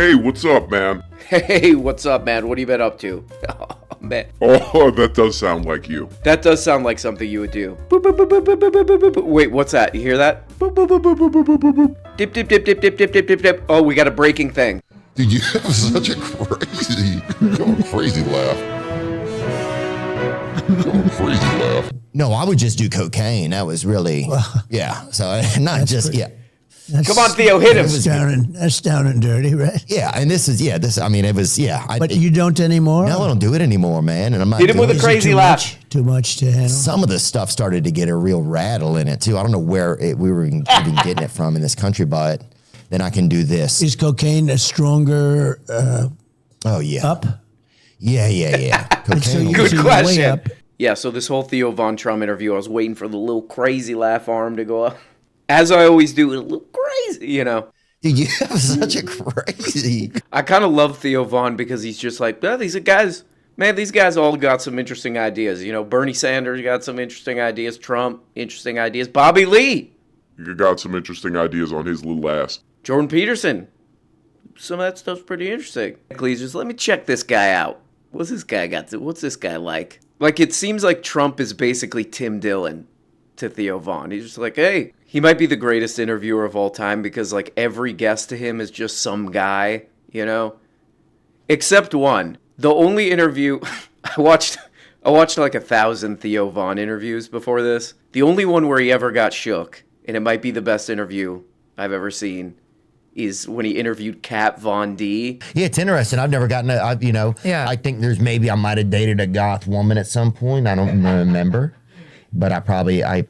Hey, what's up, man? Hey, what's up, man? What have you been up to? Oh, man. Oh, that does sound like you. That does sound like something you would do. Boop, boop, boop, boop, boop, boop, boop, boop, boop. Wait, what's that? You hear that? Boop, boop, boop, boop, boop, boop, boop, boop. Dip, dip, dip, dip, dip, dip, dip, dip, dip. Oh, we got a breaking thing. Dude, you have such a crazy laugh. Crazy laugh. No, I would just do cocaine. That was really, yeah. So not just, yeah. Come on, Theo, hit him. That's down and dirty, right? Yeah, and this is, I mean, it was, yeah. But you don't anymore? No, I don't do it anymore, man. And I'm not Hit him with a crazy laugh. Too much to handle. Some of the stuff started to get a real rattle in it, too. I don't know where we were even getting it from in this country, but then I can do this. Is cocaine a stronger Oh, yeah. up? Yeah. Cocaine. Good Way question. up. Yeah, so this whole Theo Von Trump interview, I was waiting for the little crazy laugh arm to go up. As I always do, a little crazy, you know. Dude, you have such a crazy... I kind of love Theo Von because he's just like, well, these guys all got some interesting ideas. You know, Bernie Sanders got some interesting ideas. Trump, interesting ideas. Bobby Lee. You got some interesting ideas on his little ass. Jordan Peterson. Some of that stuff's pretty interesting. Please, just let me check this guy out. What's this guy like? Like, it seems like Trump is basically Tim Dillon to Theo Von. He's just like, hey, he might be the greatest interviewer of all time because, like, every guest to him is just some guy, you know? Except one. The only interview... I watched like 1,000 Theo Von interviews before this. The only one where he ever got shook, and it might be the best interview I've ever seen, is when he interviewed Kat Von D. Yeah, it's interesting. I've never gotten I think I might have dated a goth woman at some point. I don't remember. But I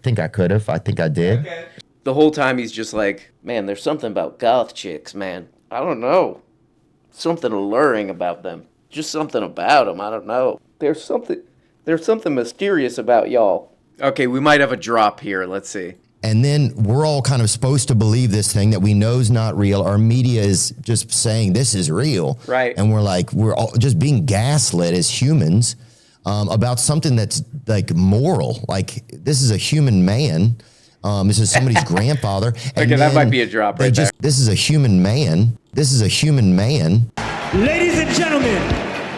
think I could have. I think I did. Okay. The whole time he's just like, man, there's something about goth chicks, man. I don't know. Something alluring about them. Just something about them. I don't know. There's something mysterious about y'all. Okay, we might have a drop here. Let's see. And then we're all kind of supposed to believe this thing that we know is not real. Our media is just saying this is real. Right. And we're all just being gaslit as humans about something that's like moral. Like, this is a human man. This is somebody's grandfather. And okay, that might be a drop right there. This is a human man. This is a human man. Ladies and gentlemen,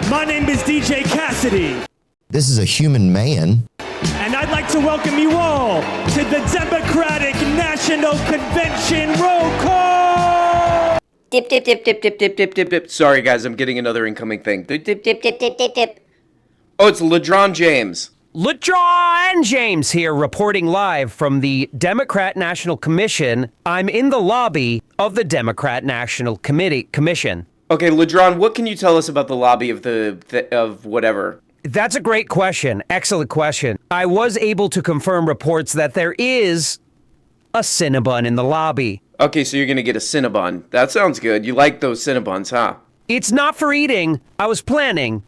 my name is DJ Cassidy. This is a human man. And I'd like to welcome you all to the Democratic National Convention roll call. Dip, dip, dip, dip, dip, dip, dip, dip, dip. Sorry, guys, I'm getting another incoming thing. Dip, dip, dip, dip, dip, dip, dip. Oh, it's LeDron James. LeDron James here, reporting live from the Democrat National Commission. I'm in the lobby of the Democrat National Commission. Okay, LeDron, what can you tell us about the lobby of whatever? That's a great question. Excellent question. I was able to confirm reports that there is a Cinnabon in the lobby. Okay, so you're going to get a Cinnabon. That sounds good. You like those Cinnabons, huh? It's not for eating. I was planning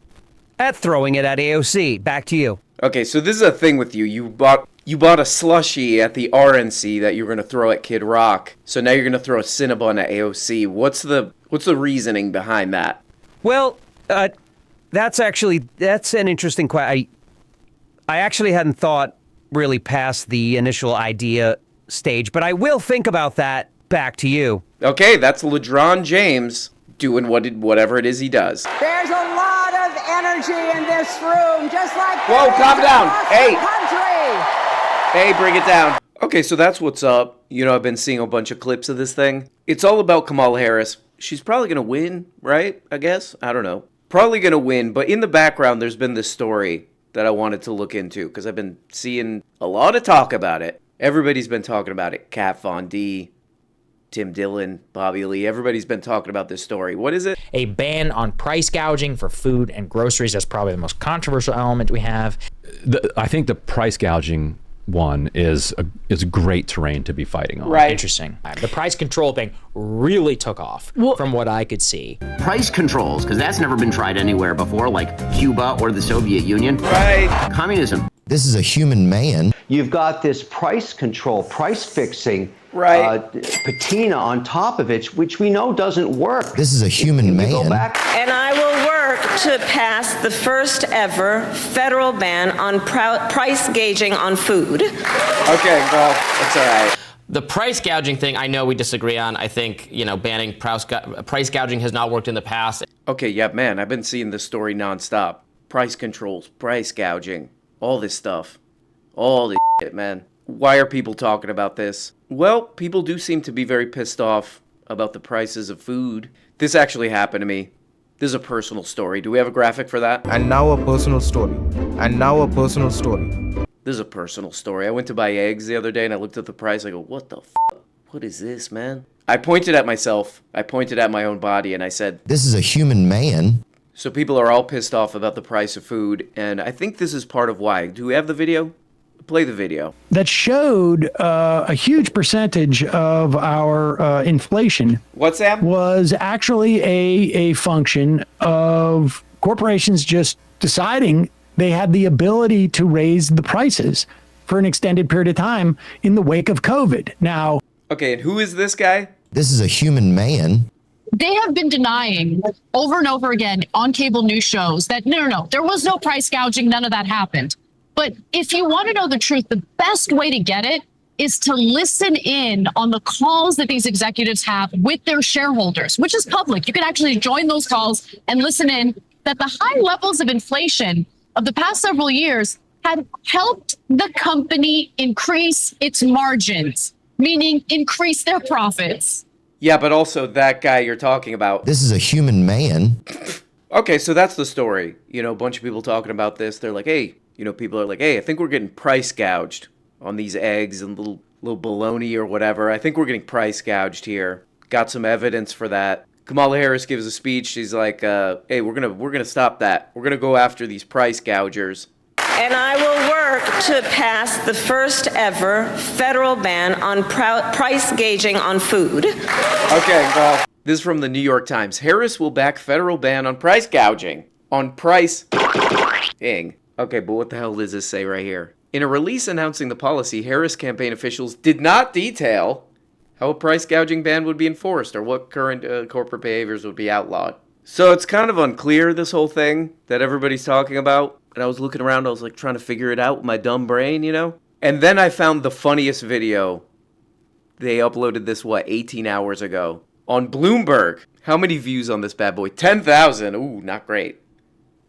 at throwing it at AOC. Back to you. Okay, so this is a thing with you. You bought a slushie at the RNC that you were going to throw at Kid Rock. So now you're going to throw a Cinnabon at AOC. What's the reasoning behind that? Well, that's an interesting question. I actually hadn't thought really past the initial idea stage, but I will think about that. Back to you. Okay, that's LeDron James doing whatever it is he does. There's a lot of energy in this room, just like whoa, calm down. Hey. Country. Hey, bring it down. Okay, so that's what's up. You know, I've been seeing a bunch of clips of this thing. It's all about Kamala Harris. She's probably going to win, right? I guess. I don't know. Probably going to win, but in the background, there's been this story that I wanted to look into because I've been seeing a lot of talk about it. Everybody's been talking about it. Kat Von D, Tim Dillon, Bobby Lee. Everybody's been talking about this story. What is it? A ban on price gouging for food and groceries. That's probably the most controversial element we have. I think the price gouging one is great terrain to be fighting on. Right. Interesting. The price control thing really took off from what I could see. Price controls, because that's never been tried anywhere before, like Cuba or the Soviet Union. Right. Communism. This is a human man. You've got this price control, price fixing, patina on top of it, which we know doesn't work. This is a human man. And I will work to pass the first ever federal ban on price gauging on food. Okay, well, that's all right. The price gouging thing, I know we disagree on. I think, banning price gouging has not worked in the past. Okay, yeah, man, I've been seeing this story nonstop. Price controls, price gouging, all this stuff. All this shit, man. Why are people talking about this? Well, people do seem to be very pissed off about the prices of food. This actually happened to me. This is a personal story. Do we have a graphic for that? And now a personal story. This is a personal story. I went to buy eggs the other day and I looked at the price. I go, what the f***? What is this, man? I pointed at myself. I pointed at my own body and I said, This is a human man. So people are all pissed off about the price of food. And I think this is part of why. Do we have the video? Play the video. That showed a huge percentage of our inflation. What's that? Was actually a function of corporations just deciding they had the ability to raise the prices for an extended period of time in the wake of COVID. Now, okay, and who is this guy? This is a human man. They have been denying over and over again on cable news shows that no, there was no price gouging. None of that happened. But if you want to know the truth, the best way to get it is to listen in on the calls that these executives have with their shareholders, which is public. You can actually join those calls and listen in that the high levels of inflation of the past several years had helped the company increase its margins, meaning increase their profits. Yeah, but also that guy you're talking about. This is a human man. Okay, so that's the story. A bunch of people talking about this. They're like, hey, people are like, hey, I think we're getting price gouged on these eggs and little bologna or whatever. I think we're getting price gouged here. Got some evidence for that. Kamala Harris gives a speech. She's like, hey, we're gonna stop that. We're gonna go after these price gougers. And I will work to pass the first ever federal ban on price gouging on food. Okay, well, this is from the New York Times. Harris will back federal ban on price gouging. On price gouging. Okay, but what the hell does this say right here? In a release announcing the policy, Harris campaign officials did not detail how a price gouging ban would be enforced or what current corporate behaviors would be outlawed. So it's kind of unclear, this whole thing that everybody's talking about. And I was looking around, I was like trying to figure it out with my dumb brain, And then I found the funniest video. They uploaded this, 18 hours ago on Bloomberg. How many views on this bad boy? 10,000. Ooh, not great.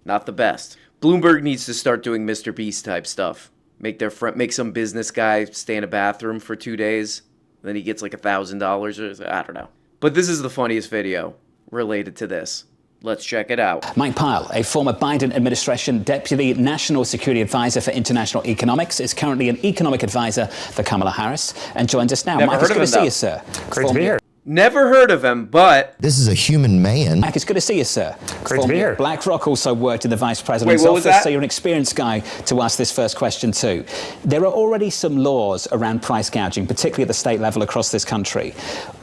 Not the best. Bloomberg needs to start doing Mr. Beast type stuff. Make some business guy stay in a bathroom for 2 days. Then he gets like $1,000 or I don't know. But this is the funniest video related to this. Let's check it out. Mike Pyle, a former Biden administration deputy national security advisor for international economics, is currently an economic advisor for Kamala Harris and joins us now. Never Mike, heard it's of good him, to see though. you, sir. Great to be here. Never heard of him, but... This is a human man. Mike, it's good to see you, sir. Great to be here. BlackRock also worked in the vice president's Wait, what was office, that? so you're an experienced guy to ask this first question too. There are already some laws around price gouging, particularly at the state level across this country.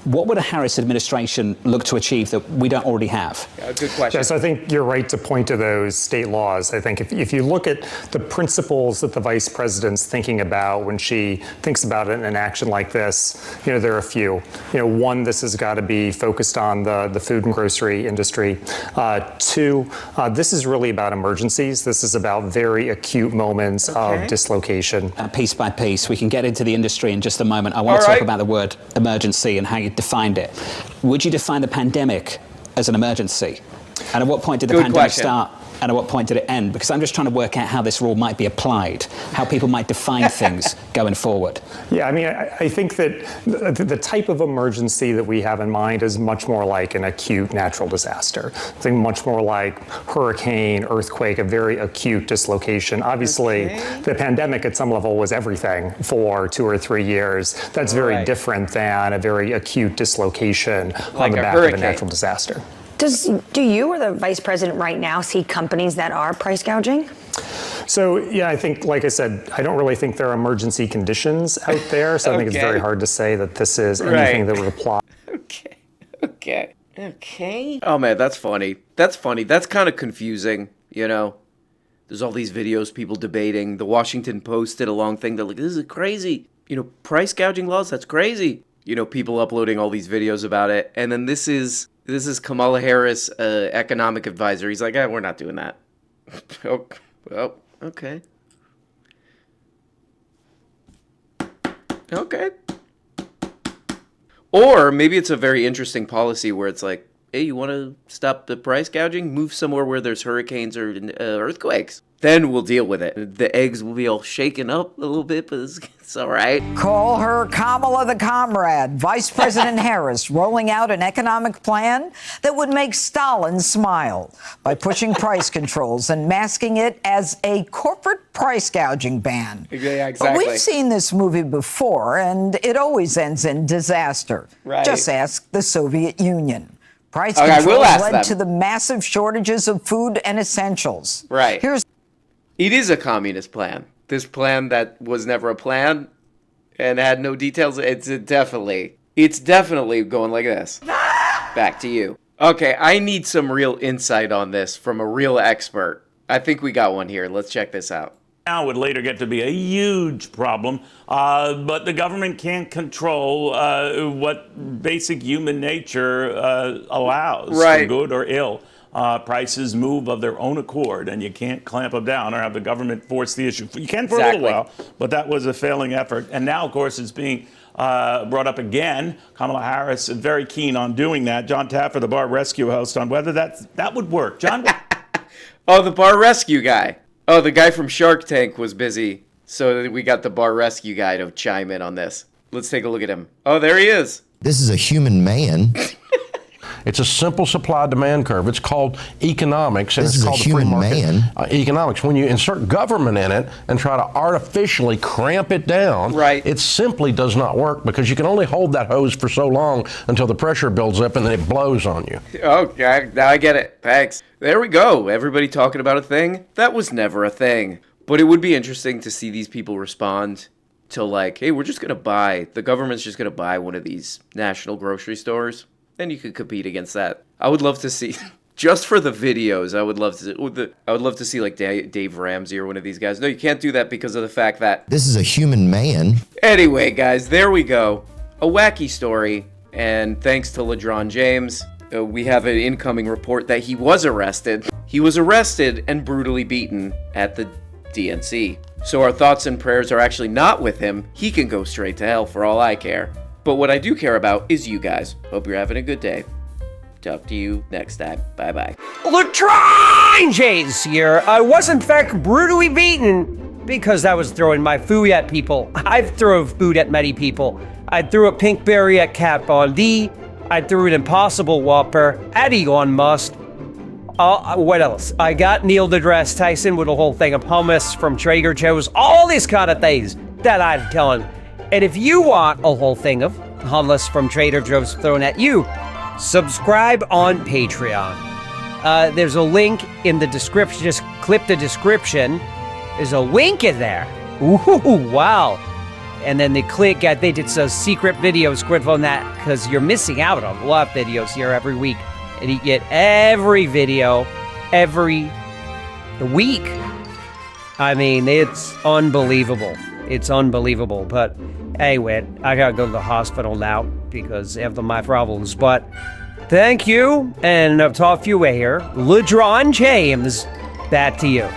What would a Harris administration look to achieve that we don't already have? Good question. Yes, I think you're right to point to those state laws. I think if you look at the principles that the vice president's thinking about when she thinks about an action like this, there are a few. One, this has got to be focused on the food and grocery industry. Two, this is really about emergencies. This is about very acute moments of dislocation. Piece by piece, we can get into the industry in just a moment. I want to talk about the word emergency and how you defined it. Would you define the pandemic as an emergency? And at what point did the pandemic start? And at what point did it end? Because I'm just trying to work out how this rule might be applied, how people might define things going forward. Yeah, I mean, I think that the type of emergency that we have in mind is much more like an acute natural disaster. I think much more like hurricane, earthquake, a very acute dislocation. Obviously, the pandemic at some level was everything for 2 or 3 years. That's very different than a very acute dislocation on the back of a natural disaster. Do you or the vice president right now see companies that are price gouging? So, yeah, I think, like I said, I don't really think there are emergency conditions out there. So I think it's very hard to say that this is anything that would apply. Okay. Oh, man, that's funny. That's kind of confusing, There's all these videos, people debating. The Washington Post did a long thing. They're like, this is crazy. Price gouging laws, that's crazy. People uploading all these videos about it. And then this is Kamala Harris, economic advisor. He's like, we're not doing that. Oh, okay. Or maybe it's a very interesting policy where it's like, hey, you want to stop the price gouging? Move somewhere where there's hurricanes or earthquakes. Then we'll deal with it. The eggs will be all shaken up a little bit, but it's all right. Call her Kamala the Comrade. Vice President Harris rolling out an economic plan that would make Stalin smile by pushing price controls and masking it as a corporate price gouging ban. Yeah, exactly. But we've seen this movie before, and it always ends in disaster. Right. Just ask the Soviet Union. Price Okay, I will controls ask led them. to the massive shortages of food and essentials. Right. Here's It is a communist plan. This plan that was never a plan and had no details. It's definitely going like this. Back to you. Okay, I need some real insight on this from a real expert. I think we got one here. Let's check this out. Now would later get to be a huge problem, but the government can't control what basic human nature allows, Right. for good or ill. Prices move of their own accord, and you can't clamp them down or have the government force the issue. You can for a little while, but that was a failing effort. And now, of course, it's being brought up again. Kamala Harris is very keen on doing that. John Taffer, the bar rescue host, on whether that would work. John? Oh, the bar rescue guy. Oh, the guy from Shark Tank was busy, so we got the bar rescue guy to chime in on this. Let's take a look at him. Oh, there he is. This is a human man. It's a simple supply-demand curve. It's called economics, and This it's is a called the free human market man. Economics. When you insert government in it and try to artificially cramp it down, it simply does not work, because you can only hold that hose for so long until the pressure builds up and then it blows on you. Okay, now I get it. Thanks. There we go. Everybody talking about a thing that was never a thing. But it would be interesting to see these people respond to like, hey, we're just going to buy, the government's just going to buy one of these national grocery stores. Then you could compete against that. I would love to see, just for the videos, I would love to see like Dave Ramsey or one of these guys. No, you can't do that because of the fact that This is a human man. Anyway, guys, there we go. A wacky story, and thanks to LeBron James, we have an incoming report that he was arrested. He was arrested and brutally beaten at the DNC. So our thoughts and prayers are actually not with him. He can go straight to hell for all I care. But what I do care about is you guys. Hope you're having a good day. Talk to you next time. Bye-bye. LeBron James here. I was in fact brutally beaten because I was throwing my food at people. I've thrown food at many people. I threw a pink berry at Kat Von D. I threw an Impossible Whopper at Elon Musk. What else? I got Neil deGrasse Tyson with a whole thing of hummus from Trader Joe's. All these kind of things that I'm telling. And if you want a whole thing of hummus from Trader Joe's thrown at you, subscribe on Patreon. There's a link in the description. Just click the description. There's a link in there. Ooh, wow. And then they did some secret videos, click on that, because you're missing out on a lot of videos here every week. And you get every video every week. I mean, it's unbelievable. It's unbelievable. But anyway, I gotta go to the hospital now because of my problems. But thank you, and I'll talk to you here. LeBron James, back to you.